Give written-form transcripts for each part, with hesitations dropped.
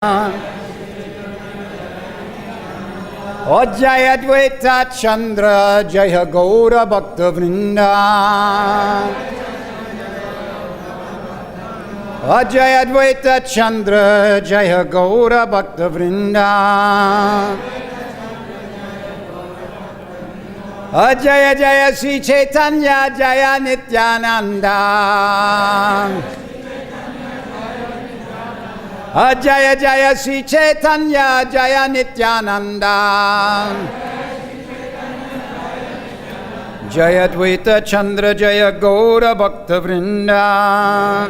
Jai Advaita Chandra Jaya Gaura Bhakta Vrinda. Jai Advaita Chandra Jaya Gaura Bhakta Vrinda. Jaya Jaya Sri Chaitanya Jaya Nityananda. Jaya Jaya Sri Chaitanya Jaya Nityananda. Jaya Advaita Chandra Jaya Gaura Bhakta Vrinda.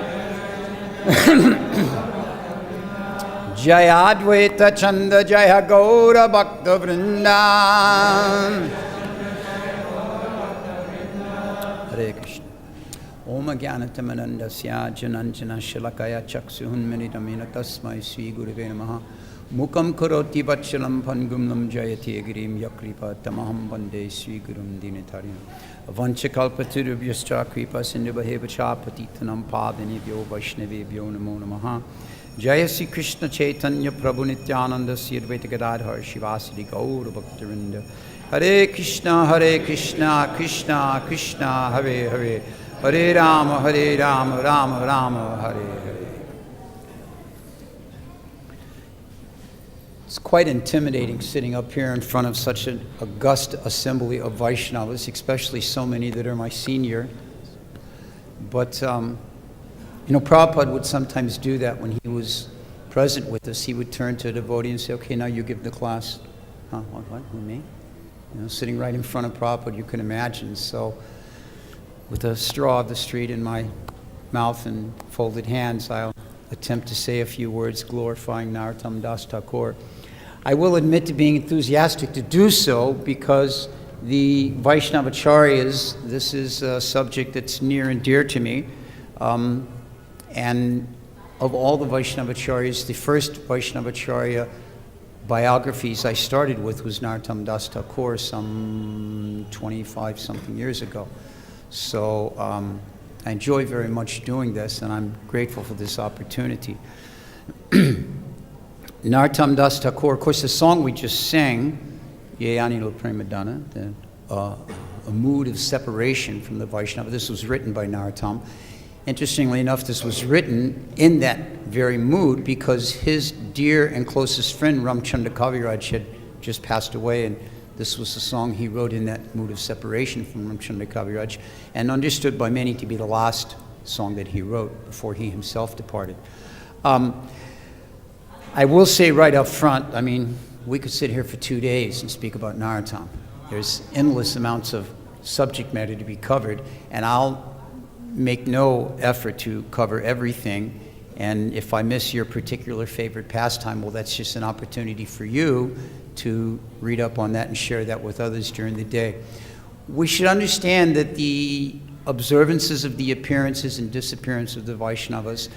Jaya Advaita Chandra Jaya Gaura Bhakta Vrinda. Hare Krishna. Om Jnanatamanandasya Jananjana Shalakaya Chaksuhunmanidamina Tasmai Sri Gurave Namaha Mukam Karoti Vachalam Pangumlam Jayati Agirim Yakripa Tamaham Bande Sri Gurum Dinatarim Vanchakalpatirubhyascha Kripa Sindhubhahevacha Patitanam Padanibhyo Vaishnavibhyo Namo Namaha Jaya Sri Krishna Chaitanya Prabhu Nityananda Sri Advaita Gadadhar Shivasadi Gaura Bhaktarinda Hare Krishna Krishna Krishna Hare Hare Hare Rama, Rama Rama, Hare Hare. It's quite intimidating sitting up here in front of such an august assembly of Vaishnavas, especially so many that are my senior. But, Prabhupada would sometimes do that when he was present with us. He would turn to a devotee and say, okay, now you give the class. Huh? What? Who, me? Sitting right in front of Prabhupada, you can imagine. So, with a straw of the street in my mouth and folded hands, I'll attempt to say a few words glorifying Narottama Das Thakur. I will admit to being enthusiastic to do so because the Vaishnavacharyas, this is a subject that's near and dear to me. And of all the Vaishnavacharyas, the first Vaishnavacharya biographies I started with was Narottama Das Thakur some 25-something years ago. So I enjoy very much doing this, and I'm grateful for this opportunity. Narottama Das Thakur, of course, the song we just sang, Ye Anilo Premadana, a mood of separation from the Vaishnava. This was written by Narottama. Interestingly enough, this was written in that very mood because his dear and closest friend, Ramchandra Kaviraj, had just passed away, and this was the song he wrote in that mood of separation from Ramchandra Kaviraj, and understood by many to be the last song that he wrote before he himself departed. I will say right up front, we could sit here for 2 days and speak about Narottama. There's endless amounts of subject matter to be covered, and I'll make no effort to cover everything. And if I miss your particular favorite pastime, well, that's just an opportunity for you to read up on that and share that with others during the day. We should understand that the observances of the appearances and disappearance of the Vaishnavas,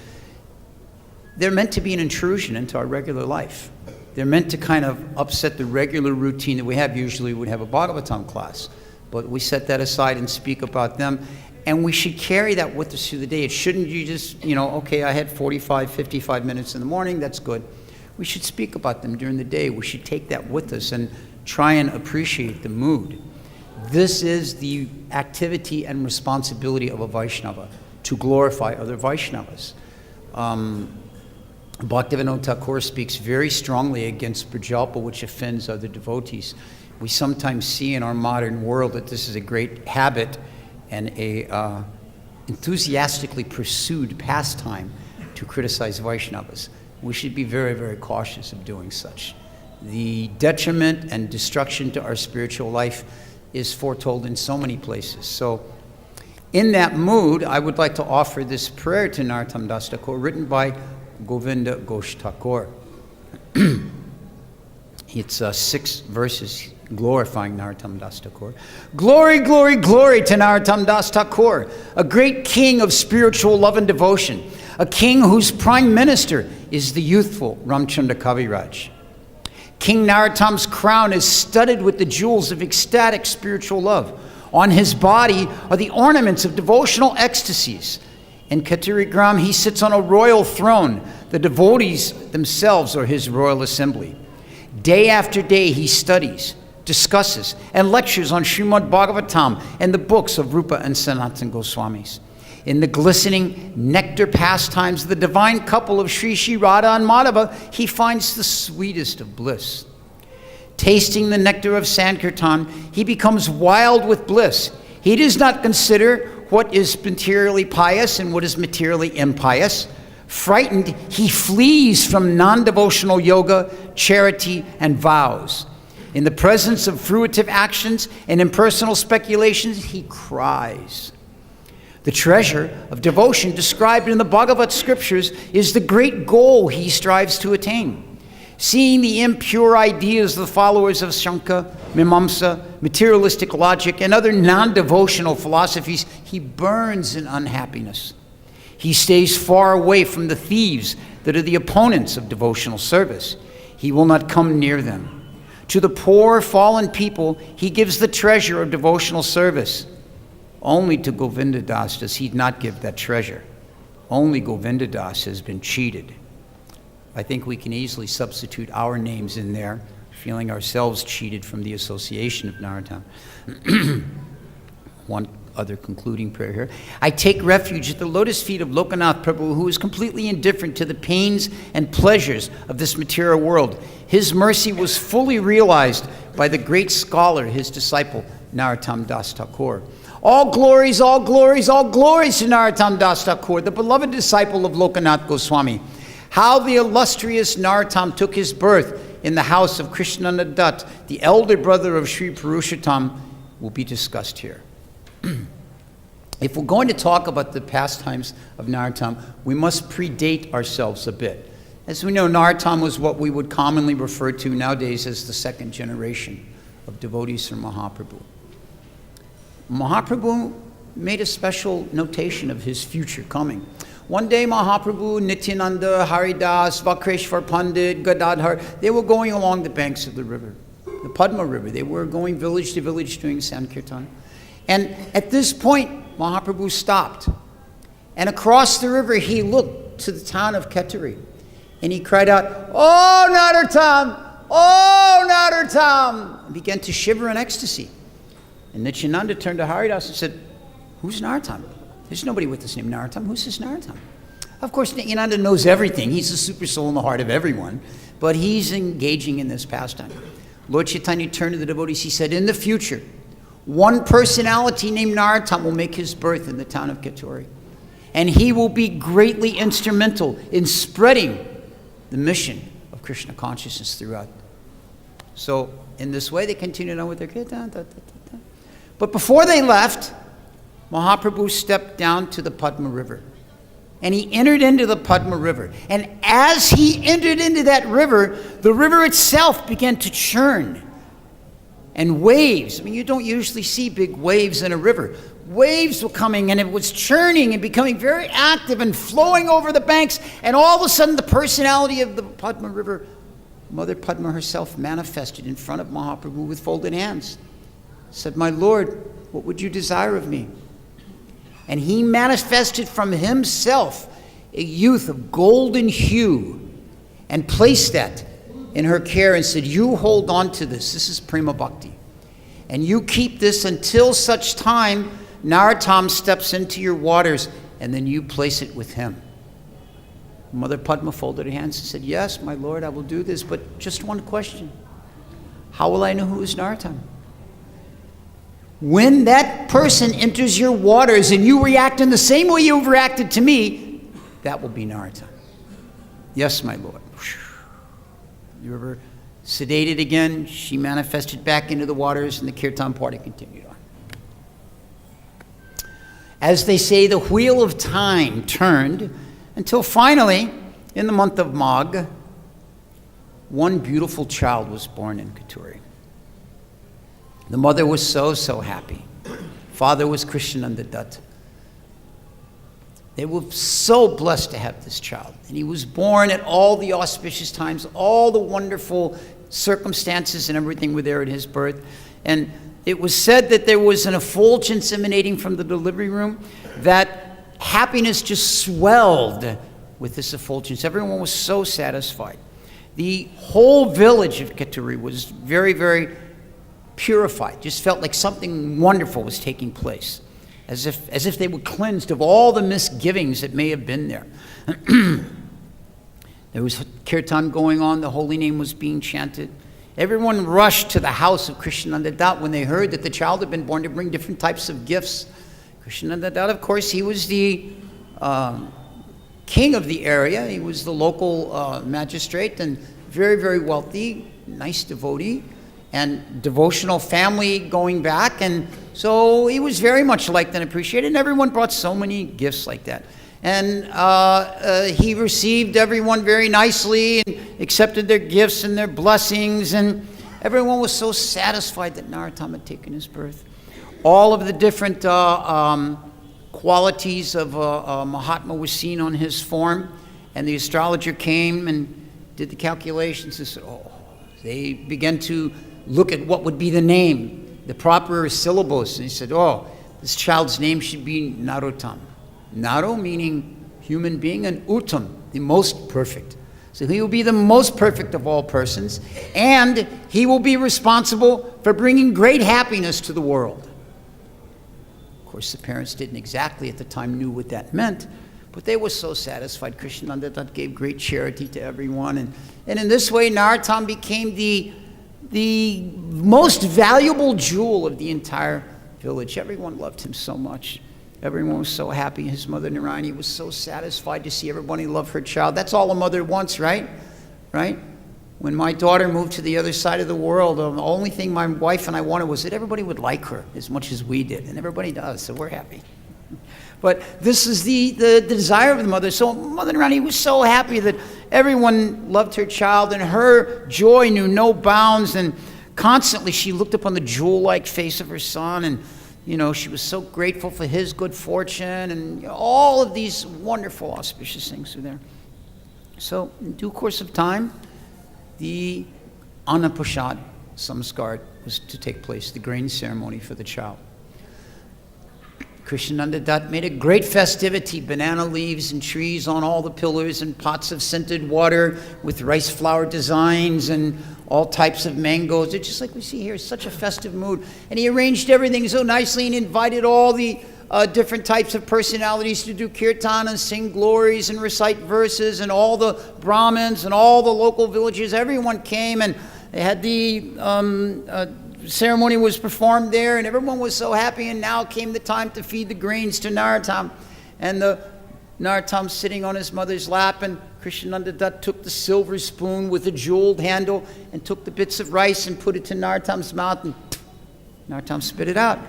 they're meant to be an intrusion into our regular life. They're meant to kind of upset the regular routine that we have. Usually we would have a Bhagavatam class, but we set that aside and speak about them. And we should carry that with us through the day. It shouldn't you just, okay, I had 45, 55 minutes in the morning, that's good. We should speak about them during the day. We should take that with us and try and appreciate the mood. This is the activity and responsibility of a Vaishnava, to glorify other Vaishnavas. Bhaktivinoda Thakur speaks very strongly against prajalpa, which offends other devotees. We sometimes see in our modern world that this is a great habit and a enthusiastically pursued pastime to criticize Vaishnavas. We should be very, very cautious of doing such. The detriment and destruction to our spiritual life is foretold in so many places. So in that mood, I would like to offer this prayer to Narottama Das Thakur, written by Govinda Ghosh Thakur. It's 6 verses glorifying Narottama Das Thakur. Glory, glory, glory to Narottama Das Thakur, a great king of spiritual love and devotion, a king whose prime minister is the youthful Ramchandra Kaviraj. King Narottama's crown is studded with the jewels of ecstatic spiritual love. On his body are the ornaments of devotional ecstasies. In Katurigram, he sits on a royal throne, The devotees themselves are his royal assembly. Day after day he studies, discusses, and lectures on Srimad Bhagavatam and the books of Rupa and Sanatana Goswamis. In the glistening nectar pastimes of the divine couple of Sri Sri Radha and Madhava, he finds the sweetest of bliss. Tasting the nectar of Sankirtan, he becomes wild with bliss. He does not consider what is materially pious and what is materially impious. Frightened, he flees from non-devotional yoga, charity, and vows. In the presence of fruitive actions and impersonal speculations, he cries. The treasure of devotion described in the Bhagavad scriptures is the great goal he strives to attain. Seeing the impure ideas of the followers of Shankha, Mimamsa, materialistic logic, and other non-devotional philosophies, he burns in unhappiness. He stays far away from the thieves that are the opponents of devotional service. He will not come near them. To the poor, fallen people, he gives the treasure of devotional service. Only to Govinda Das does he not give that treasure. Only Govinda Das has been cheated. I think we can easily substitute our names in there, feeling ourselves cheated from the association of Narottama. One other concluding prayer here. I take refuge at the lotus feet of Lokanath Prabhu, who is completely indifferent to the pains and pleasures of this material world. His mercy was fully realized by the great scholar, his disciple, Narottama Das Thakur. All glories, all glories, all glories to Narottama Das Thakur, the beloved disciple of Lokanath Goswami. How the illustrious Narottama took his birth in the house of Krishnananda Dutt, the elder brother of Sri Purushottam, will be discussed here. If we're going to talk about the pastimes of Narottama, we must predate ourselves a bit. As we know, Narottama was what we would commonly refer to nowadays as the second generation of devotees from Mahaprabhu. Mahaprabhu made a special notation of his future coming. One day Mahaprabhu, Nityananda, Haridas, Vakreshwar Pandit, Gadadhar, they were going along the banks of the river, the Padma River. They were going village to village doing Sankirtan. And at this point, Mahaprabhu stopped. And across the river, he looked to the town of Ketari. And he cried out, "Oh, Narottama! Oh, Narottama!" and began to shiver in ecstasy. And Nityananda turned to Haridas and said, "Who's Narottama? There's nobody with this name Narottama. Who's this Narottama?" Of course, Nityananda knows everything. He's the super soul in the heart of everyone. But he's engaging in this pastime. Lord Chaitanya turned to the devotees. He said, in the future, one personality named Narottama will make his birth in the town of Ketari. And he will be greatly instrumental in spreading the mission of Krishna consciousness throughout. So, in this way, they continued on with their kirtan. But before they left, Mahaprabhu stepped down to the Padma River. And he entered into the Padma River. And as he entered into that river, the river itself began to churn. And waves, I mean, you don't usually see big waves in a river. Waves were coming and it was churning and becoming very active and flowing over the banks. And all of a sudden, the personality of the Padma River, Mother Padma herself, manifested in front of Mahaprabhu with folded hands. Said, "My Lord, what would you desire of me?" And he manifested from himself a youth of golden hue and placed that in her care and said, "You hold on to this. This is Prema Bhakti. And you keep this until such time Narottama steps into your waters, and then you place it with him." Mother Padma folded her hands and said, "Yes, my Lord, I will do this, but just one question. How will I know who is Narottama? When that person enters your waters and you react in the same way you've reacted to me, that will be Narottama." "Yes, my Lord." The river sedated again. She manifested back into the waters, and the kirtan party continued on. As they say, the wheel of time turned until finally, in the month of Magh, one beautiful child was born in Ketari. The mother was so happy. Father was Krishnananda Dutt. They were so blessed to have this child. And he was born at all the auspicious times, all the wonderful circumstances and everything were there at his birth. And it was said that there was an effulgence emanating from the delivery room, that happiness just swelled with this effulgence. Everyone was so satisfied. The whole village of Ketturi was very, very purified. Just felt like something wonderful was taking place, as if they were cleansed of all the misgivings that may have been there. There was kirtan going on. The holy name was being chanted. Everyone rushed to the house of Krishnananda Dat when they heard that the child had been born to bring different types of gifts. Krishnananda Dat, of course, he was the king of the area. He was the local magistrate and very, very wealthy, nice devotee, and devotional family going back. And so he was very much liked and appreciated, and everyone brought so many gifts like that. And he received everyone very nicely and accepted their gifts and their blessings, and everyone was so satisfied that Narottama had taken his birth. All of the different qualities of Mahatma were seen on his form, and the astrologer came and did the calculations and said, oh, they began to look at what would be the name, the proper syllables, and he said, oh, this child's name should be Narottama. Naro meaning human being, and Uttam, the most perfect. So he will be the most perfect of all persons, and he will be responsible for bringing great happiness to the world. Of course, the parents didn't exactly at the time knew what that meant, but they were so satisfied. Krishnananda Dat gave great charity to everyone, and in this way, Narottama became the most valuable jewel of the entire village. Everyone loved him so much. Everyone was so happy. His mother, Narayani, was so satisfied to see everybody love her child. That's all a mother wants, right? Right? When my daughter moved to the other side of the world, the only thing my wife and I wanted was that everybody would like her as much as we did. And everybody does, so we're happy. But this is the desire of the mother. So Mother Narayani was so happy that everyone loved her child, and her joy knew no bounds. And constantly she looked upon the jewel-like face of her son, and she was so grateful for his good fortune, and all of these wonderful, auspicious things were there. So, in due course of time, the Annaprasad Samskar was to take place, the grain ceremony for the child. Krishnananda Dat made a great festivity, banana leaves and trees on all the pillars, and pots of scented water with rice flower designs and all types of mangoes. It's just like we see here, such a festive mood. And he arranged everything so nicely and invited all the different types of personalities to do kirtan and sing glories and recite verses, and all the Brahmins and all the local villages. Everyone came, and they had the ceremony was performed there, and everyone was so happy. And now came the time to feed the grains to Narottama. And the Narottama sitting on his mother's lap, and Krishnananda Dat took the silver spoon with a jeweled handle and took the bits of rice and put it to Narottama's mouth, and Narottama spit it out.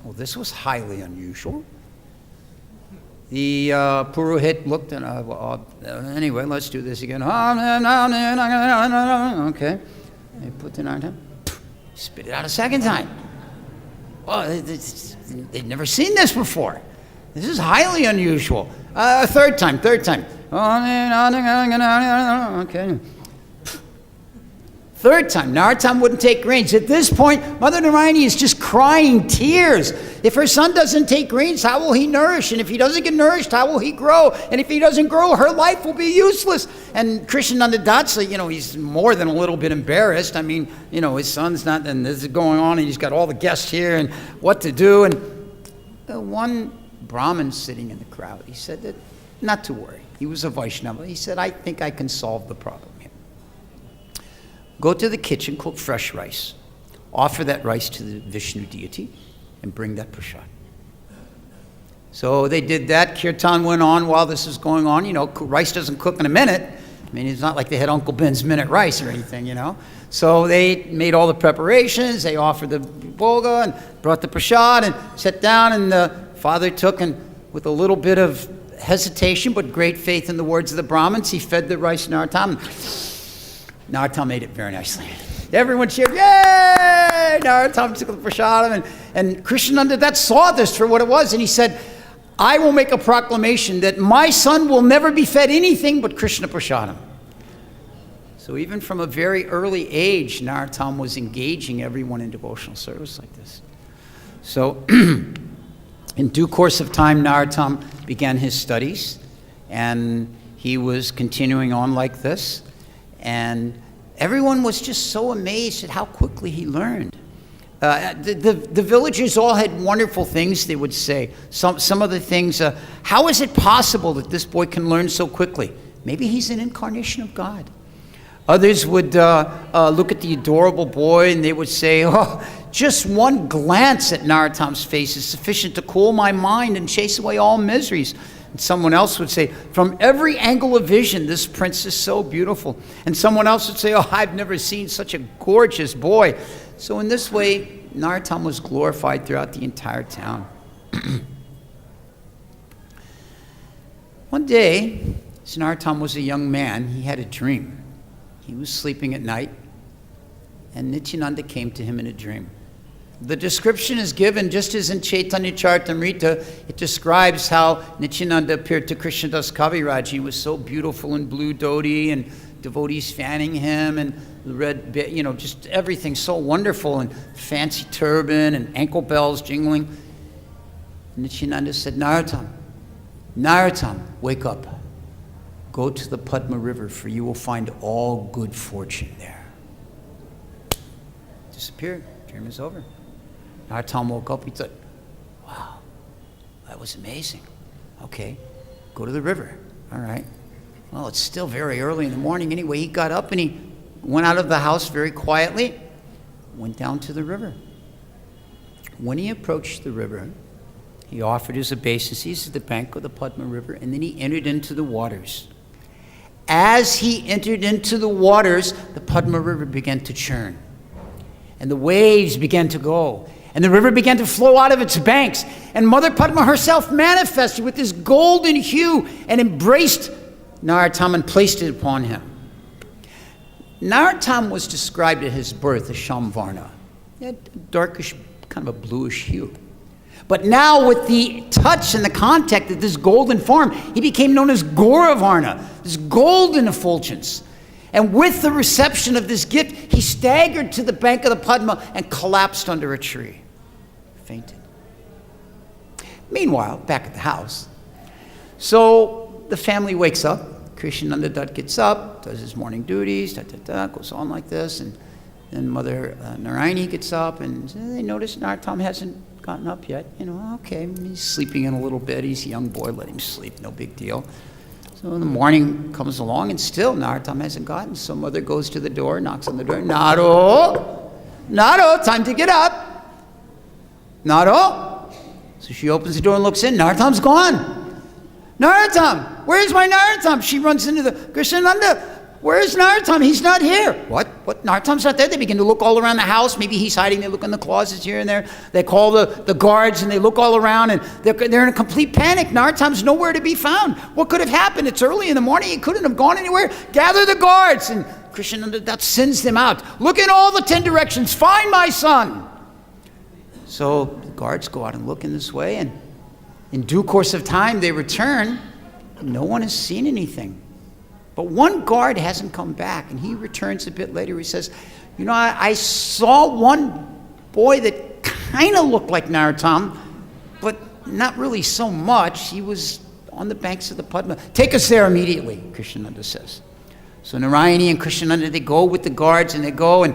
Well, this was highly unusual. The Purohit looked and, anyway, let's do this again. Okay. They put the Narottama, spit it out a second time. Well, they'd never seen this before. This is highly unusual. Third time. Okay. Third time, Narottama wouldn't take grains. At this point, Mother Narayani is just crying tears. If her son doesn't take grains, how will he nourish? And if he doesn't get nourished, how will he grow? And if he doesn't grow, her life will be useless. And Krishnananda Dasa, he's more than a little bit embarrassed. I mean, his son's not, and this is going on, and he's got all the guests here, and what to do. And one Brahmin sitting in the crowd, he said that, not to worry. He was a Vaishnava. He said, I think I can solve the problem here. Go to the kitchen, cook fresh rice. Offer that rice to the Vishnu deity and bring that prasad. So they did that. Kirtan went on while this was going on. Rice doesn't cook in a minute. I mean, it's not like they had Uncle Ben's minute rice or anything, So they made all the preparations. They offered the bhoga and brought the prasad and sat down, and the father took, and with a little bit of hesitation but great faith in the words of the Brahmins, he fed the rice to Narottama. Narottama ate it very nicely. Everyone cheered, yay! Narottama took the prasadam, and Krishnananda Dat saw this for what it was, and he said, I will make a proclamation that my son will never be fed anything but Krishna prasadam. So even from a very early age, Narottama was engaging everyone in devotional service like this. So in due course of time, Narottama began his studies, and he was continuing on like this. And everyone was just so amazed at how quickly he learned. The villagers all had wonderful things they would say. Some of the things, how is it possible that this boy can learn so quickly? Maybe he's an incarnation of God. Others would look at the adorable boy and they would say, oh, just one glance at Narottam's face is sufficient to cool my mind and chase away all miseries. And someone else would say, from every angle of vision, this prince is so beautiful. And someone else would say, oh, I've never seen such a gorgeous boy. So in this way, Narottama was glorified throughout the entire town. One day, as Narottama was a young man, he had a dream. He was sleeping at night, and Nityananda came to him in a dream. The description is given just as in Chaitanya Charitamrita. It describes how Nityananda appeared to Krishnadas Kaviraj. He was so beautiful in blue dhoti, and devotees fanning him, and the red, just everything so wonderful, and fancy turban and ankle bells jingling. Nityananda said, Narottam, wake up. Go to the Padma River, for you will find all good fortune there. Disappeared. Dream is over. Narottama woke up. He thought, wow, that was amazing. Okay, go to the river. All right. Well, it's still very early in the morning. Anyway, he got up and he went out of the house very quietly, went down to the river. When he approached the river, he offered his obeisances at the bank of the Padma River, and then he entered into the waters. As he entered into the waters, the Padma River began to churn, and the waves began to go, and the river began to flow out of its banks, and Mother Padma herself manifested with this golden hue and embraced Narottama and placed it upon him. Narottama was described at his birth as Shamvarna. He had a darkish, kind of a bluish hue. But now with the touch and the contact of this golden form, he became known as Gauravarna, this golden effulgence. And with the reception of this gift, he staggered to the bank of the Padma and collapsed under a tree. Fainted. Meanwhile, back at the house, so the family wakes up. Krishnananda Dutt gets up, does his morning duties, goes on like this, and then Mother Narayani gets up, and they notice Narottama hasn't gotten up yet. Okay, he's sleeping in a little bit. He's a young boy, let him sleep, no big deal. So the morning comes along, and still Narottama hasn't gotten. So Mother goes to the door, knocks on the door. Naro, time to get up. Naro. So she opens the door and looks in. Narottama's gone. Narottam, where's my Narottam? She runs into the Krishnananda. Where's Narottama? He's not here. What? Narottam's not there? They begin to look all around the house. Maybe he's hiding. They look in the closets here and there. They call the guards and they look all around, and they're in a complete panic. Narottam's nowhere to be found. What could have happened? It's early in the morning. He couldn't have gone anywhere. Gather the guards. And Krishnananda sends them out. Look in all the 10 directions. Find my son. So the guards go out and look in this way, and in due course of time they return. No one has seen anything. But one guard hasn't come back, and he returns a bit later. He says, I saw one boy that kind of looked like Narottama, but not really so much. He was on the banks of the Padma. Take us there immediately, Krishnananda says. So Narayani and Krishnananda, they go with the guards, and they go, and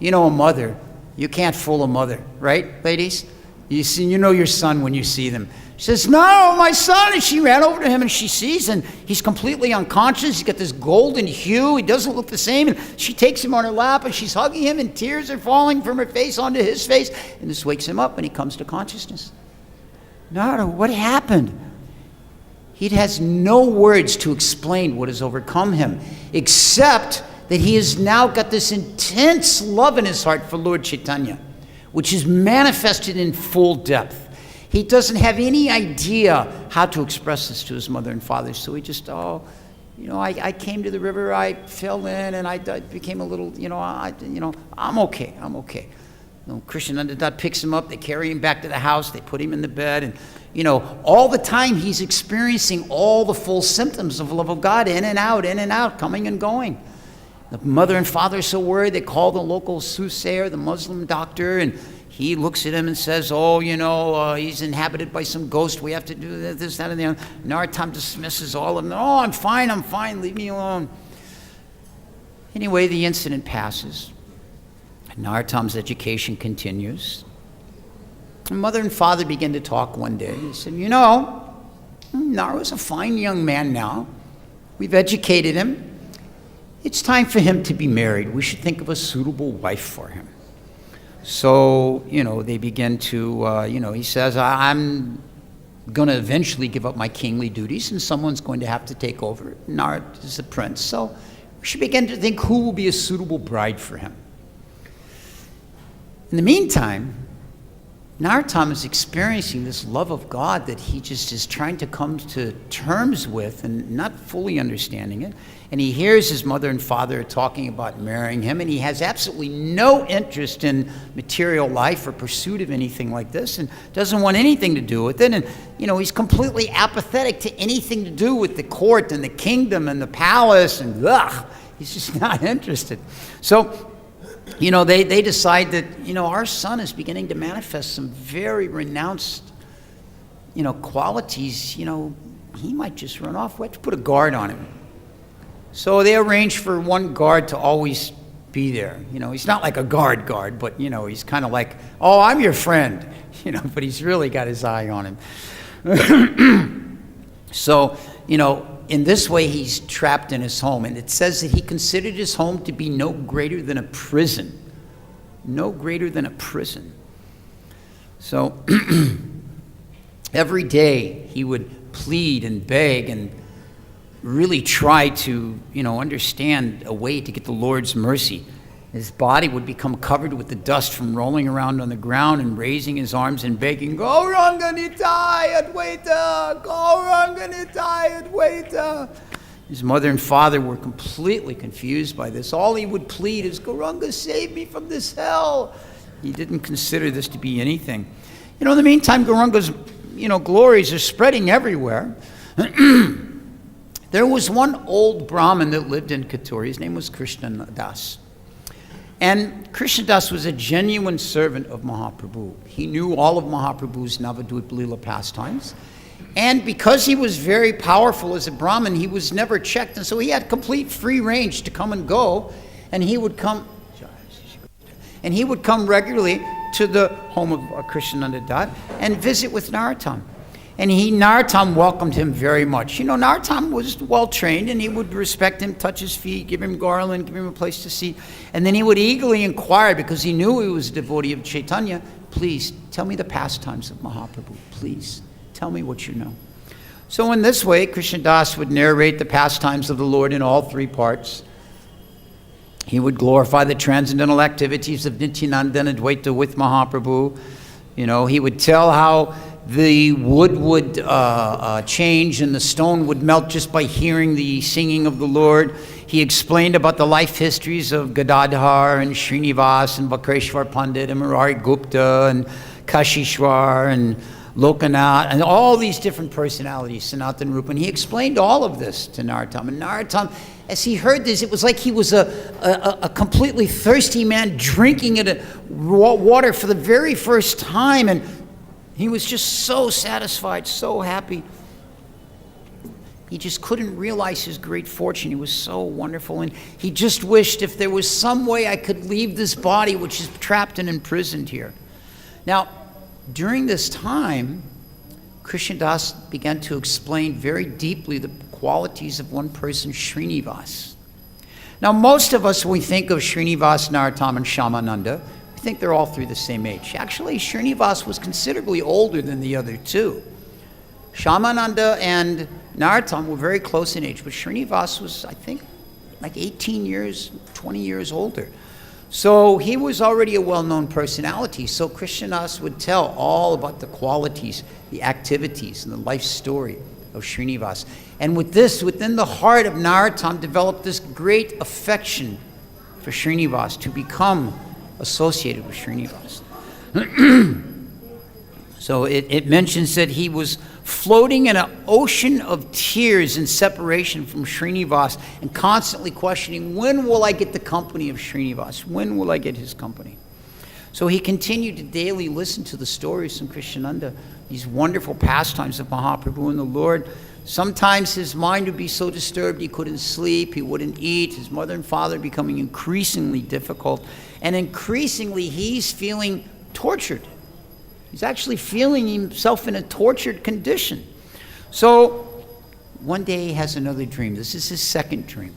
a mother, you can't fool a mother, right, ladies? You know your son when you see them. She says, no, my son. And she ran over to him, and she sees, and he's completely unconscious. He's got this golden hue. He doesn't look the same. And she takes him on her lap, and she's hugging him, and tears are falling from her face onto his face. And this wakes him up, and he comes to consciousness. Narada, what happened? He has no words to explain what has overcome him, except that he has now got this intense love in his heart for Lord Chaitanya, which is manifested in full depth. He doesn't have any idea how to express this to his mother and father, so he just, I came to the river, I fell in, and I became a little, I'm okay. Krishnananda picks him up, they carry him back to the house, they put him in the bed, and, all the time he's experiencing all the full symptoms of love of God, in and out, coming and going. The mother and father are so worried, they call the local soothsayer, the Muslim doctor, and he looks at him and says, oh, he's inhabited by some ghost. We have to do this, that, and the other. Narottama dismisses all of them. Oh, I'm fine. Leave me alone. Anyway, the incident passes. Narottama's education continues. And mother and father begin to talk one day. He said, Naro's a fine young man now. We've educated him. It's time for him to be married. We should think of a suitable wife for him. So, they begin to, he says, I'm going to eventually give up my kingly duties, and someone's going to have to take over. Naro is the prince. So we should begin to think who will be a suitable bride for him. In the meantime, Narottama is experiencing this love of God that he just is trying to come to terms with and not fully understanding it. And he hears his mother and father talking about marrying him, and he has absolutely no interest in material life or pursuit of anything like this, and doesn't want anything to do with it. And, he's completely apathetic to anything to do with the court and the kingdom and the palace, and he's just not interested. So, they decide that, our son is beginning to manifest some very renounced, qualities. He might just run off. We have to put a guard on him. So they arrange for one guard to always be there. He's not like a guard, but, he's kind of like, oh, I'm your friend, but he's really got his eye on him. So, in this way, he's trapped in his home. And it says that he considered his home to be no greater than a prison. No greater than a prison. So every day he would plead and beg and really try to, understand a way to get the Lord's mercy. His body would become covered with the dust from rolling around on the ground and raising his arms and begging, Gauranga Nitai Advaita! Gauranga Nitai Advaita! His mother and father were completely confused by this. All he would plead is, Gauranga, save me from this hell. He didn't consider this to be anything. In the meantime, Gauranga's, glories are spreading everywhere. There was one old Brahmin that lived in Katur. His name was Krishna Das. And Krishna Das was a genuine servant of Mahaprabhu. He knew all of Mahaprabhu's Navadvip Leela pastimes. And because he was very powerful as a Brahmin, he was never checked. And so he had complete free range to come and go. And he would come regularly to the home of Krishnananda Dat and visit with Narottama. And Narottama welcomed him very much. Narottama was well-trained, and he would respect him, touch his feet, give him garland, give him a place to sit. And then he would eagerly inquire, because he knew he was a devotee of Chaitanya, please, tell me the pastimes of Mahaprabhu. Please, tell me what you know. So in this way, Krishna Das would narrate the pastimes of the Lord in all three parts. He would glorify the transcendental activities of Nityananda and Advaita with Mahaprabhu. He would tell how the wood would change and the stone would melt just by hearing the singing of the Lord. He explained about the life histories of Gadadhar and Srinivas and Vakreshwar Pandit and Murari Gupta and Kashishwar and Lokanath and all these different personalities, Sanatan Rupa. And he explained all of this to Narottama. And Narottama, as he heard this, it was like he was a completely thirsty man drinking at water for the very first time. And he was just so satisfied, so happy. He just couldn't realize his great fortune. He was so wonderful. And he just wished if there was some way I could leave this body which is trapped and imprisoned here. Now, during this time, Krishna Das began to explain very deeply the qualities of one person, Srinivas. Now, most of us, when we think of Srinivas, Narottama, and Shyamananda, we think they're all through the same age. Actually, Srinivas was considerably older than the other two. Shyamananda and Narottama were very close in age, but Srinivas was, I think, like 18 years, 20 years older. So he was already a well-known personality. So Krishna Das would tell all about the qualities, the activities, and the life story of Srinivas. And with this, within the heart of Narottama, developed this great affection for Srinivas, to become associated with Srinivas. So it mentions that he was floating in an ocean of tears in separation from Srinivas and constantly questioning, when will I get the company of Srinivas? When will I get his company? So he continued to daily listen to the stories from Krishnananda, these wonderful pastimes of Mahaprabhu and the Lord. Sometimes his mind would be so disturbed he couldn't sleep, he wouldn't eat, his mother and father becoming increasingly difficult, and increasingly he's feeling tortured. He's actually feeling himself in a tortured condition. So one day he has another dream. This is his second dream.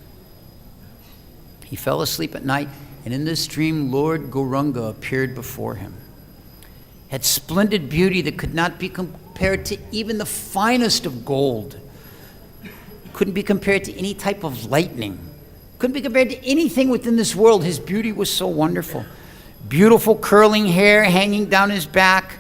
He fell asleep at night, and in this dream, Lord Gauranga appeared before him. Had splendid beauty that could not be compared to even the finest of gold. Couldn't be compared to any type of lightning. Couldn't be compared to anything within this world. His beauty was so wonderful. Beautiful curling hair hanging down his back.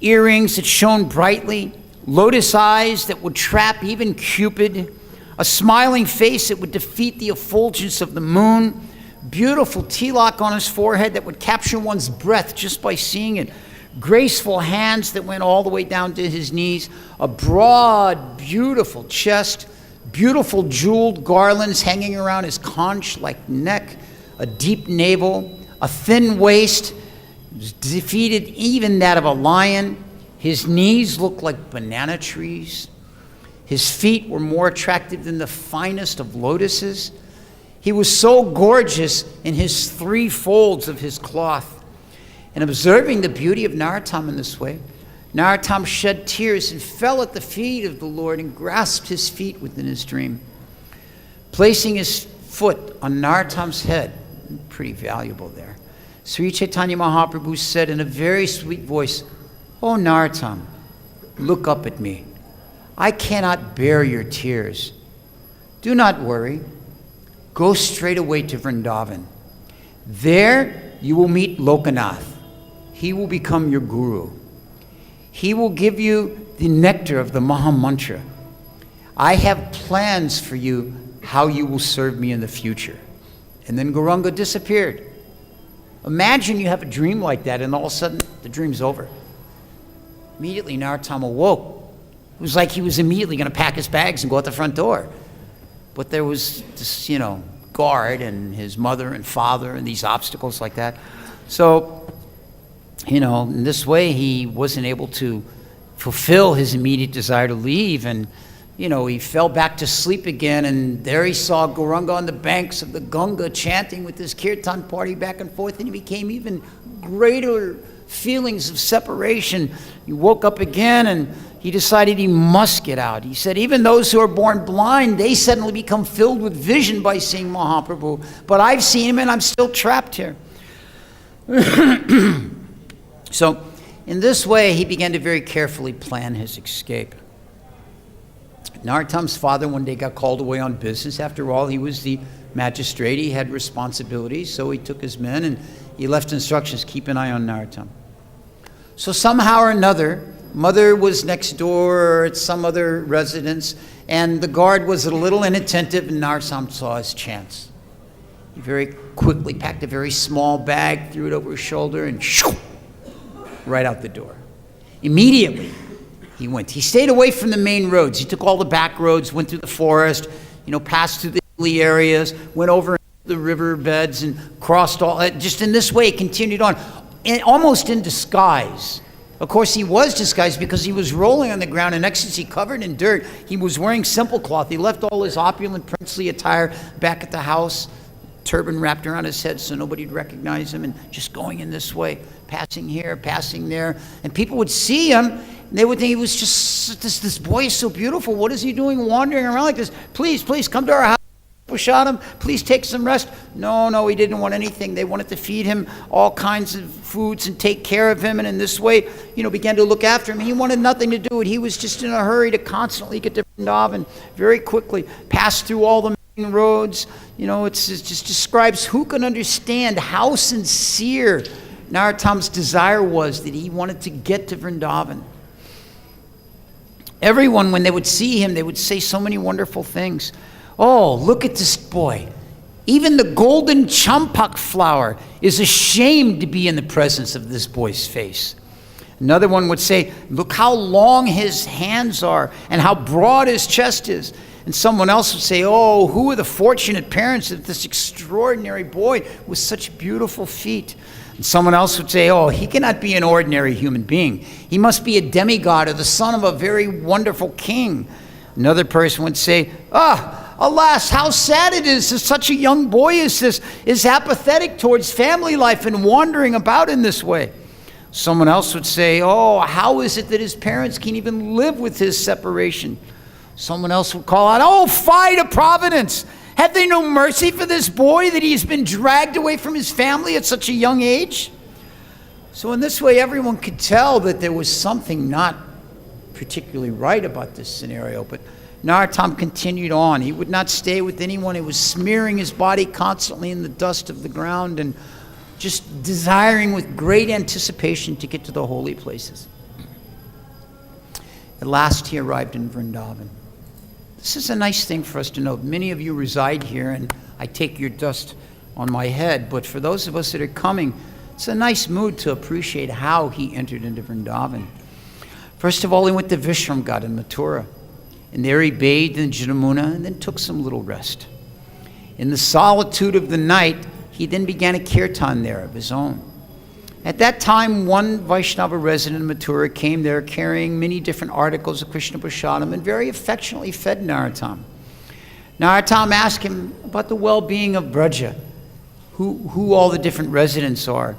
Earrings that shone brightly. Lotus eyes that would trap even Cupid. A smiling face that would defeat the effulgence of the moon. Beautiful tilak on his forehead that would capture one's breath just by seeing it. Graceful hands that went all the way down to his knees. A broad, beautiful chest. Beautiful jeweled garlands hanging around his conch-like neck. A deep navel. A thin waist. Defeated even that of a lion. His knees looked like banana trees. His feet were more attractive than the finest of lotuses. He was so gorgeous in his three folds of his cloth. And observing the beauty of Narottama in this way, Narottama shed tears and fell at the feet of the Lord and grasped his feet within his dream. Placing his foot on Narottama's head, pretty valuable there, Sri Chaitanya Mahaprabhu said in a very sweet voice, "Oh Narottama, look up at me. I cannot bear your tears. Do not worry. Go straight away to Vrindavan. There you will meet Lokanath. He will become your guru. He will give you the nectar of the Maha Mantra. I have plans for you how you will serve me in the future." And then Gauranga disappeared. Imagine you have a dream like that and all of a sudden the dream's over. Immediately Narottama woke. It was like he was immediately going to pack his bags and go out the front door. But there was this, guard and his mother and father and these obstacles like that. So, in this way he wasn't able to fulfill his immediate desire to leave. And, he fell back to sleep again. And there he saw Gauranga on the banks of the Ganga chanting with his kirtan party back and forth. And he became even greater feelings of separation. He woke up again and he decided he must get out. He said, even those who are born blind, they suddenly become filled with vision by seeing Mahaprabhu. But I've seen him and I'm still trapped here. So, in this way, he began to very carefully plan his escape. Narottama's father one day got called away on business. After all, he was the magistrate. He had responsibilities. So he took his men and he left instructions, keep an eye on Narottama. So somehow or another, mother was next door at some other residence, and the guard was a little inattentive, and Narottama saw his chance. He very quickly packed a very small bag, threw it over his shoulder, and shoo, right out the door. Immediately, he went. He stayed away from the main roads. He took all the back roads, went through the forest, passed through the hilly areas, went over the river beds, and crossed all. Just in this way, he continued on. And almost in disguise. Of course, he was disguised because he was rolling on the ground in ecstasy, covered in dirt. He was wearing simple cloth. He left all his opulent princely attire back at the house, turban wrapped around his head so nobody'd recognize him, and just going in this way, passing here, passing there. And people would see him, and they would think he was just, this boy is so beautiful. What is he doing wandering around like this? Please, come to our house. Shot him, please take some rest. No, he didn't want anything. They wanted to feed him all kinds of foods and take care of him, and in this way, began to look after him. He wanted nothing to do with it. He was just in a hurry to constantly get to Vrindavan very quickly, pass through all the main roads. It just describes who can understand how sincere Narottama's desire was that he wanted to get to Vrindavan. Everyone, when they would see him, they would say so many wonderful things. Oh, look at this boy. Even the golden champak flower is ashamed to be in the presence of this boy's face. Another one would say, look how long his hands are and how broad his chest is. And someone else would say, oh, who are the fortunate parents of this extraordinary boy with such beautiful feet? And someone else would say, oh, he cannot be an ordinary human being. He must be a demigod or the son of a very wonderful king. Another person would say, alas, how sad it is that such a young boy as this is apathetic towards family life and wandering about in this way. Someone else would say, oh, how is it that his parents can even live with his separation? Someone else would call out, oh, fie to Providence! Have they no mercy for this boy that he's been dragged away from his family at such a young age? So in this way, everyone could tell that there was something not particularly right about this scenario, but Narottama continued on. He would not stay with anyone. He was smearing his body constantly in the dust of the ground and just desiring with great anticipation to get to the holy places. At last he arrived in Vrindavan. This is a nice thing for us to know. Many of you reside here, and I take your dust on my head, but for those of us that are coming, it's a nice mood to appreciate how he entered into Vrindavan. First of all, he went to Vishramghat in Mathura, and there he bathed in Jamuna and then took some little rest. In the solitude of the night, he then began a kirtan there of his own. At that time, one Vaishnava resident in Mathura came there carrying many different articles of Krishna Prasadam and very affectionately fed Narottama. Narottama asked him about the well-being of Braja, who all the different residents are.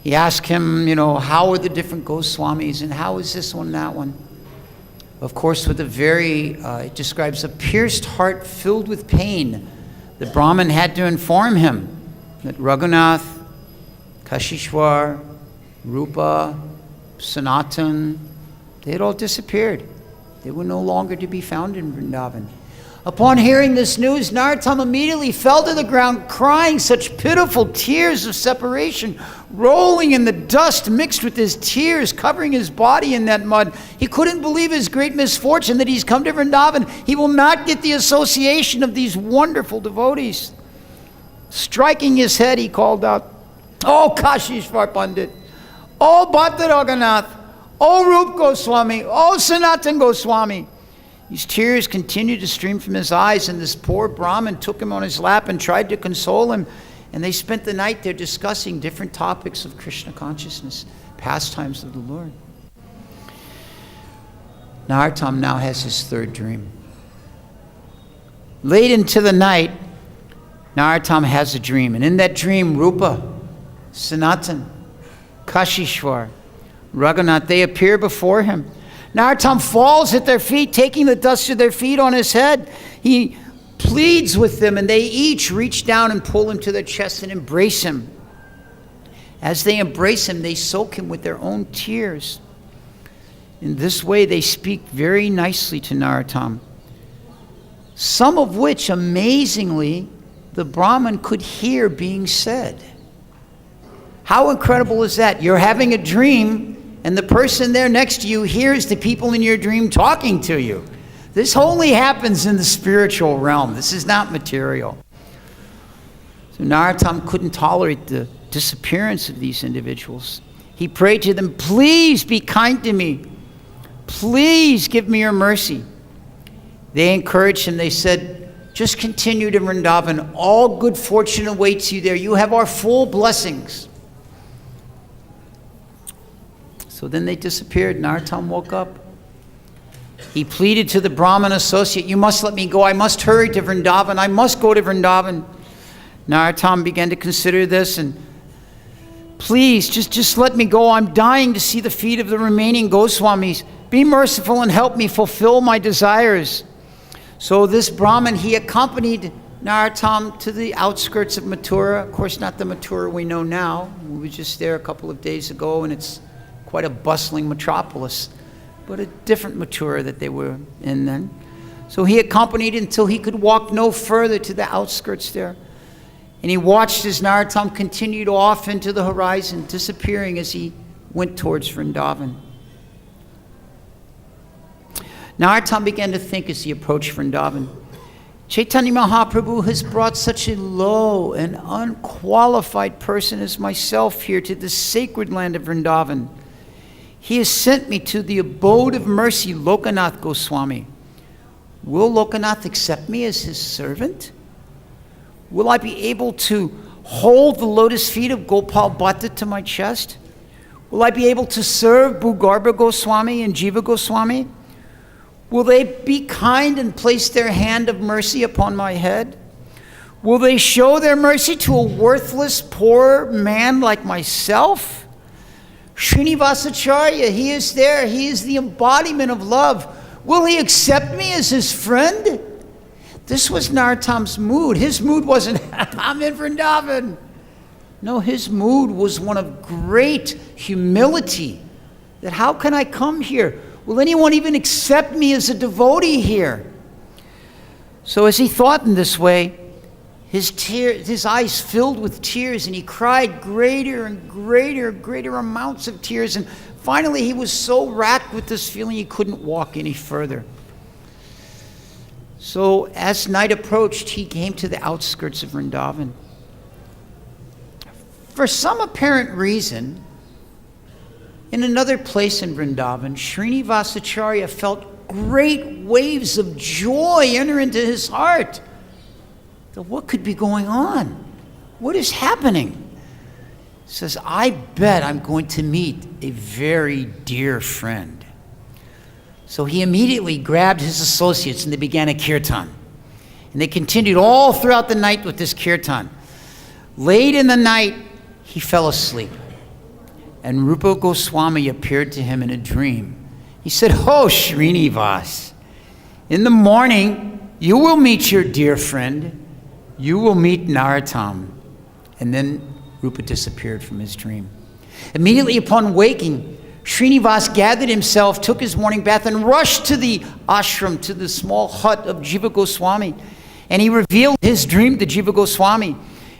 He asked him, how are the different Goswamis and how is this one and that one? Of course, with it describes a pierced heart filled with pain. The Brahmin had to inform him that Raghunath, Kashishwar, Rupa, Sanatan, they had all disappeared. They were no longer to be found in Vrindavan. Upon hearing this news, Narottama immediately fell to the ground, crying such pitiful tears of separation, rolling in the dust mixed with his tears, covering his body in that mud. He couldn't believe his great misfortune that he's come to Vrindavan. He will not get the association of these wonderful devotees. Striking his head, he called out, "Oh Kashishwar Pandit, oh Bhatta Raghunath, oh Rup Goswami, oh Sanatan Goswami." These tears continued to stream from his eyes, and this poor Brahmin took him on his lap and tried to console him. And they spent the night there discussing different topics of Krishna consciousness, pastimes of the Lord. Narottama now has his third dream. Late into the night, Narottama has a dream. And in that dream, Rupa, Sanatan, Kashishwar, Raghunath, they appear before him. Narottama falls at their feet, taking the dust of their feet on his head. He pleads with them, and they each reach down and pull him to their chest and embrace him. As they embrace him, they soak him with their own tears. In this way, they speak very nicely to Narottama, some of which, amazingly, the Brahmin could hear being said. How incredible is that? You're having a dream, and the person there next to you hears the people in your dream talking to you. This only happens in the spiritual realm. This is not material. So Narottama couldn't tolerate the disappearance of these individuals. He prayed to them, "Please be kind to me. Please give me your mercy." They encouraged him. They said, "Just continue to Vrindavan. All good fortune awaits you there. You have our full blessings." So then they disappeared. Narottama woke up. He pleaded to the Brahmin associate, "You must let me go. I must hurry to Vrindavan. I must go to Vrindavan." Narottama began to consider this and, "Please, just let me go. I'm dying to see the feet of the remaining Goswamis. Be merciful and help me fulfill my desires." So this Brahmin, he accompanied Narottama to the outskirts of Mathura. Of course, not the Mathura we know now. We were just there a couple of days ago, and it's quite a bustling metropolis, but a different Mathura that they were in then. So he accompanied until he could walk no further to the outskirts there. And he watched as Narottama continued off into the horizon, disappearing as he went towards Vrindavan. Narottama began to think as he approached Vrindavan, Chaitanya Mahaprabhu has brought such a low and unqualified person as myself here to the sacred land of Vrindavan. He has sent me to the abode of mercy, Lokanath Goswami. Will Lokanath accept me as his servant? Will I be able to hold the lotus feet of Gopal Bhatta to my chest? Will I be able to serve Bhugarbha Goswami and Jiva Goswami? Will they be kind and place their hand of mercy upon my head? Will they show their mercy to a worthless, poor man like myself? Srinivasacharya, he is there. He is the embodiment of love. Will he accept me as his friend? This was Narottam's mood. His mood wasn't, I'm in Vrindavan. No, his mood was one of great humility. That how can I come here? Will anyone even accept me as a devotee here? So as he thought in this way, his eyes filled with tears, and he cried greater and greater amounts of tears. And finally, he was so racked with this feeling he couldn't walk any further. So as night approached, he came to the outskirts of Vrindavan. For some apparent reason, in another place in Vrindavan, Srinivasacharya felt great waves of joy enter into his heart. So what could be going on? What is happening? He says, I bet I'm going to meet a very dear friend. So he immediately grabbed his associates and they began a kirtan. And they continued all throughout the night with this kirtan. Late in the night, he fell asleep. And Rupa Goswami appeared to him in a dream. He said, Oh, Srinivas, in the morning, you will meet your dear friend. You will meet Narottama. And then Rupa disappeared from his dream. Immediately upon waking, Srinivas gathered himself, took his morning bath, and rushed to the ashram, to the small hut of Jiva Goswami. And he revealed his dream to Jiva Goswami.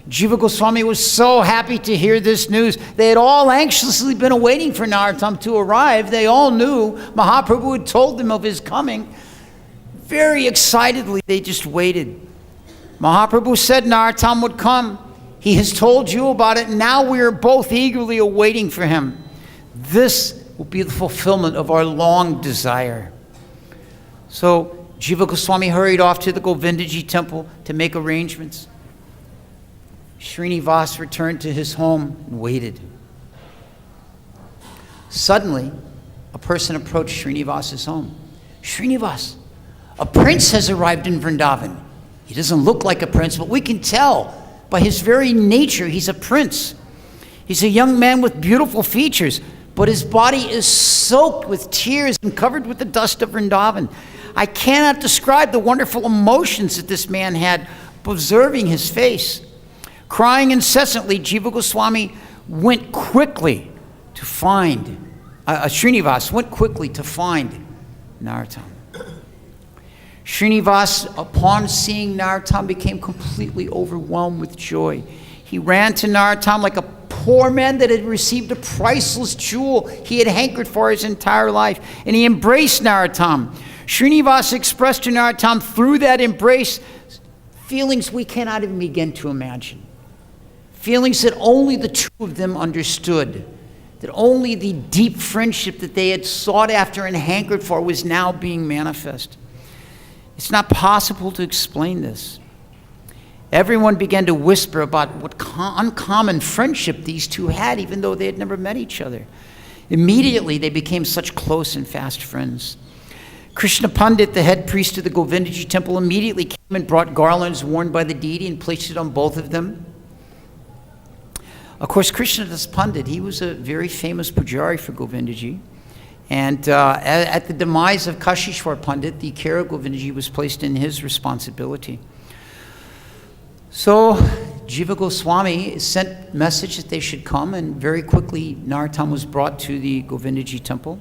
Jiva Goswami was so happy to hear this news. They had all anxiously been awaiting for Narottama to arrive. They all knew Mahaprabhu had told them of his coming. Very excitedly, they just waited. Mahaprabhu said Narottama would come. He has told you about it. Now we are both eagerly awaiting for him. This will be the fulfillment of our long desire. So Jiva Goswami hurried off to the Govindaji temple to make arrangements. Srinivas returned to his home and waited. Suddenly, a person approached Srinivas's home. Srinivas, a prince has arrived in Vrindavan. He doesn't look like a prince, but we can tell by his very nature he's a prince. He's a young man with beautiful features, but his body is soaked with tears and covered with the dust of Vrindavan. I cannot describe the wonderful emotions that this man had observing his face. Crying incessantly, Jiva Goswami went quickly to find, Srinivas went quickly to find Narottama. Srinivas, upon seeing Narottama, became completely overwhelmed with joy. He ran to Narottama like a poor man that had received a priceless jewel he had hankered for his entire life, and he embraced Narottama. Srinivas expressed to Narottama through that embrace feelings we cannot even begin to imagine. Feelings that only the two of them understood, that only the deep friendship that they had sought after and hankered for was now being manifest. It's not possible to explain this. Everyone began to whisper about what uncommon friendship these two had, even though they had never met each other. Immediately, they became such close and fast friends. Krishna Pandit, the head priest of the Govindaji temple, immediately came and brought garlands worn by the deity and placed it on both of them. Of course, Krishnadas Pandit, he was a very famous pujari for Govindaji. And at the demise of Kashishwar Pandit, the care of Govindaji was placed in his responsibility. So Jiva Goswami sent message that they should come, and very quickly Narottama was brought to the Govindaji temple.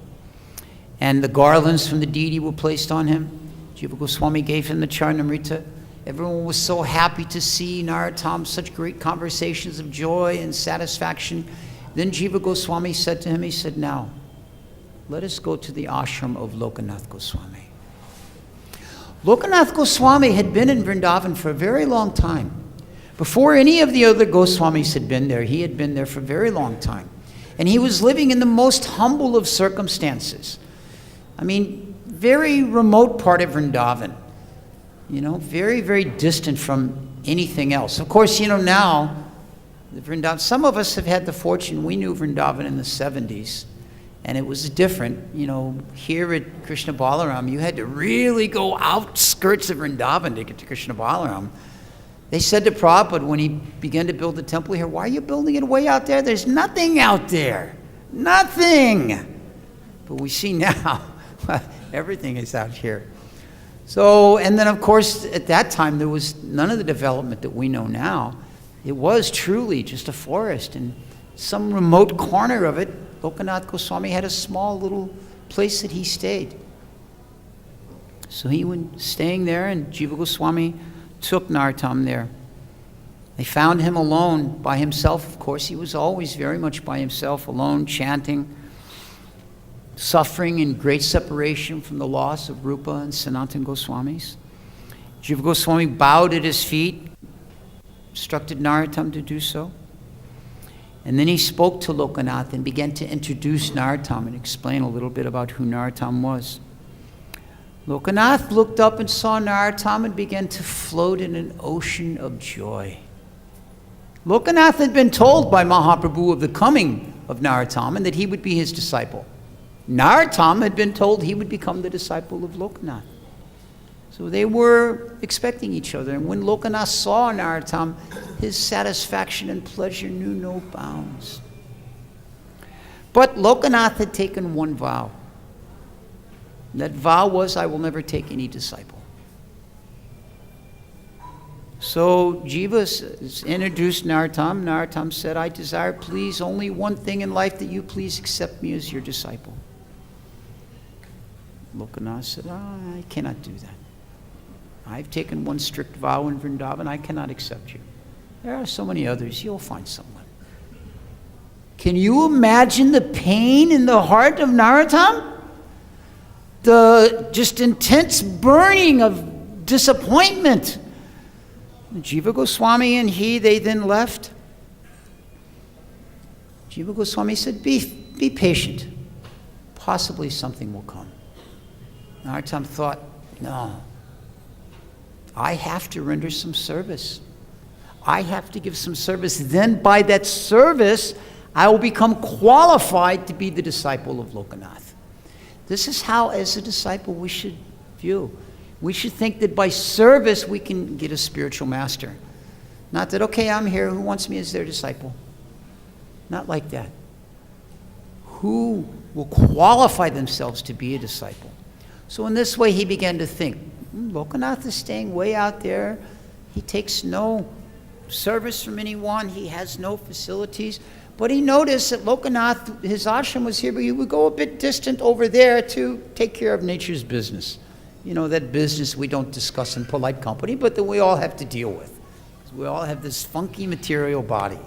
And the garlands from the deity were placed on him. Jiva Goswami gave him the Charnamrita. Everyone was so happy to see Narottama, such great conversations of joy and satisfaction. Then Jiva Goswami said to him, he said, now, let us go to the ashram of Lokanath Goswami. Lokanath Goswami had been in Vrindavan for a very long time. Before any of the other Goswamis had been there, he had been there for a very long time. And he was living in the most humble of circumstances. I mean, very remote part of Vrindavan. very, very distant from anything else. Of course, now, the Vrindavan, some of us have had the fortune, we knew Vrindavan in the 70s, and it was different. Here at Krishna Balaram, you had to really go outskirts of Vrindavan to get to Krishna Balaram. They said to Prabhupada when he began to build the temple here, why are you building it way out there? There's nothing out there. Nothing. But we see now, everything is out here. So, and then of course, at that time, there was none of the development that we know now. It was truly just a forest. And some remote corner of it, Lokanath Goswami had a small little place that he stayed. So he went staying there, and Jiva Goswami took Narottama there. They found him alone, by himself, of course. He was always very much by himself, alone, chanting, suffering in great separation from the loss of Rupa and Sanatana Goswamis. Jiva Goswami bowed at his feet, instructed Narottama to do so. And then he spoke to Lokanath and began to introduce Narottama and explain a little bit about who Narottama was. Lokanath looked up and saw Narottama and began to float in an ocean of joy. Lokanath had been told by Mahaprabhu of the coming of Narottama and that he would be his disciple. Narottama had been told he would become the disciple of Lokanath. So they were expecting each other. And when Lokanath saw Narottama, his satisfaction and pleasure knew no bounds. But Lokanath had taken one vow. That vow was, I will never take any disciple. So Jiva introduced Narottama. Narottama said, I desire, please, only one thing in life, that you please accept me as your disciple. Lokanath said, I cannot do that. I've taken one strict vow in Vrindavan. I cannot accept you. There are so many others. You'll find someone. Can you imagine the pain in the heart of Narottama? The just intense burning of disappointment. Jiva Goswami and they then left. Jiva Goswami said, be patient. Possibly something will come. Narottama thought, no. I have to render some service. I have to give some service. Then by that service, I will become qualified to be the disciple of Lokanath. This is how, as a disciple, we should view. We should think that by service, we can get a spiritual master. Not that, okay, I'm here, who wants me as their disciple? Not like that. Who will qualify themselves to be a disciple? So in this way, he began to think, Lokanath is staying way out there. He takes no service from anyone. He has no facilities. But he noticed that Lokanath, his ashram was here, but he would go a bit distant over there to take care of nature's business. That business we don't discuss in polite company, but that we all have to deal with. We all have this funky material body.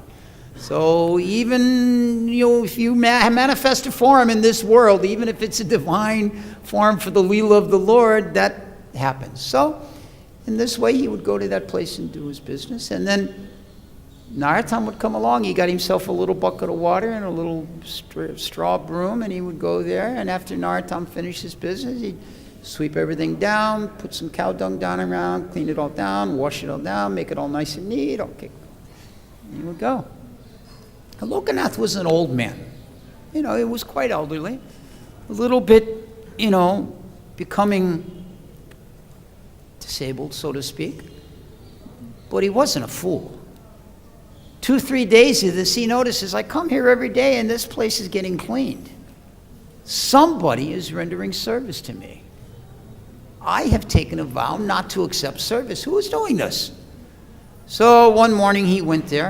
So even, if you manifest a form in this world, even if it's a divine form for the Leela of the Lord, that happens. So in this way, he would go to that place and do his business. And then Narottama would come along. He got himself a little bucket of water and a little straw broom, and he would go there. And after Narottama finished his business, he'd sweep everything down, put some cow dung down around, clean it all down, wash it all down, make it all nice and neat. Okay, and he would go. And Lokanath was an old man. He was quite elderly, a little bit, becoming disabled, so to speak. But he wasn't a fool. 2-3 days of this, he notices, I come here every day and this place is getting cleaned. Somebody is rendering service to me. I have taken a vow not to accept service. Who is doing this? So one morning he went there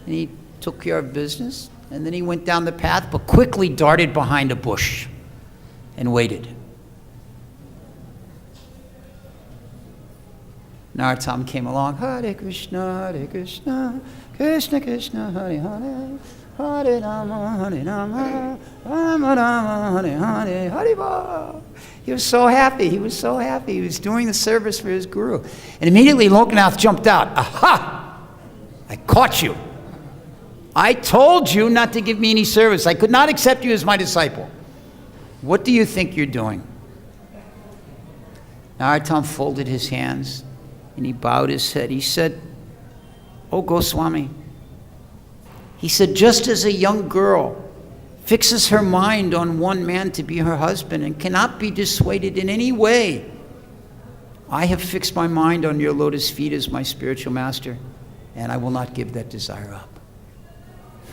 and he took care of business, and then he went down the path but quickly darted behind a bush and waited. Narottama came along, Hare Krishna, Krishna Krishna, Hare Hare, Hare Rama, Rama Rama, Hare Hare, Hare Bo. He was so happy. He was so happy. He was doing the service for his guru. And immediately Lokanath jumped out. Aha! I caught you. I told you not to give me any service. I could not accept you as my disciple. What do you think you're doing? Narottam folded his hands and he bowed his head. He said, "Oh Goswami," he said, "just as a young girl fixes her mind on one man to be her husband and cannot be dissuaded in any way, I have fixed my mind on your lotus feet as my spiritual master, and I will not give that desire up."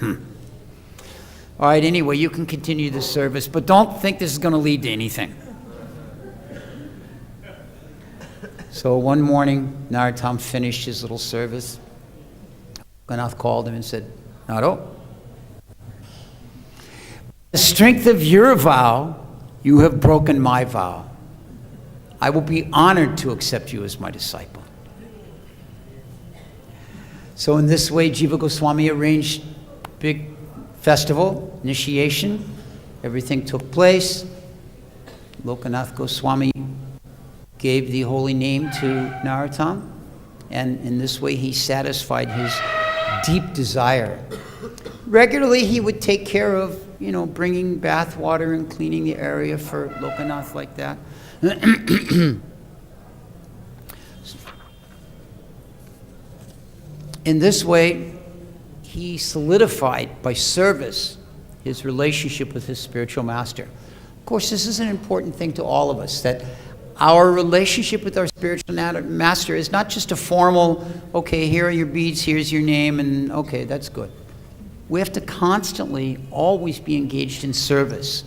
All right, anyway, you can continue the service, but don't think this is going to lead to anything. So one morning, Narottam finished his little service. Lokanath called him and said, "Naro, the strength of your vow, you have broken my vow. I will be honored to accept you as my disciple." So in this way, Jiva Goswami arranged big festival, initiation. Everything took place. Lokanath Goswami gave the holy name to Narottam, and in this way he satisfied his deep desire. Regularly he would take care of, bringing bath water and cleaning the area for Lokanath like that. In this way, he solidified by service his relationship with his spiritual master. Of course, this is an important thing to all of us, that our relationship with our spiritual master is not just a formal, okay, here are your beads, here's your name, and okay, that's good. We have to constantly, always be engaged in service.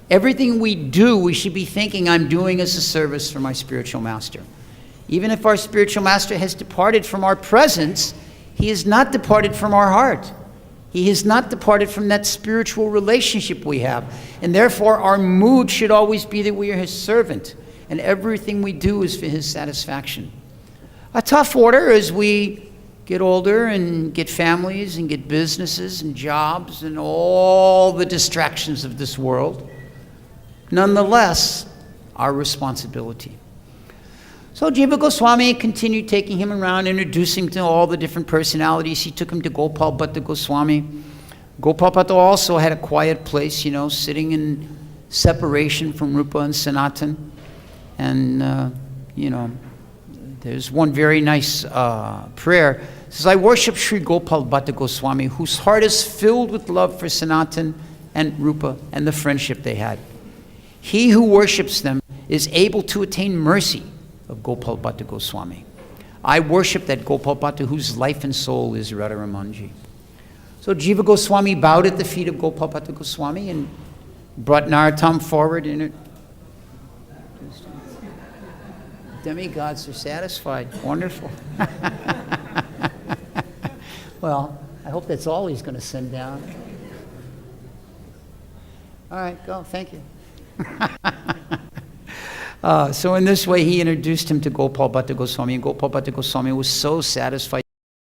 Everything we do, we should be thinking, I'm doing as a service for my spiritual master. Even if our spiritual master has departed from our presence, he has not departed from our heart. He has not departed from that spiritual relationship we have. And therefore, our mood should always be that we are his servant, and everything we do is for his satisfaction. A tough order as we get older and get families and get businesses and jobs and all the distractions of this world. Nonetheless, our responsibility. So Jiva Goswami continued taking him around, introducing him to all the different personalities. He took him to Gopal Bhatta Goswami. Gopal Bhatta also had a quiet place, sitting in separation from Rupa and Sanatan. And, there's one very nice prayer. It says, "I worship Sri Gopal Bhatta Goswami, whose heart is filled with love for Sanatan and Rupa and the friendship they had. He who worships them is able to attain mercy of Gopal Bhatta Goswami. I worship that Gopal Bhatta whose life and soul is Radharamanji." So Jiva Goswami bowed at the feet of Gopal Bhatta Goswami and brought Narottam forward in it. Demigods are satisfied. Wonderful. Well, I hope that's all he's going to send down. All right, go. Thank you. So in this way, he introduced him to Gopal Bhatta Goswami, and Gopal Bhatta Goswami was so satisfied.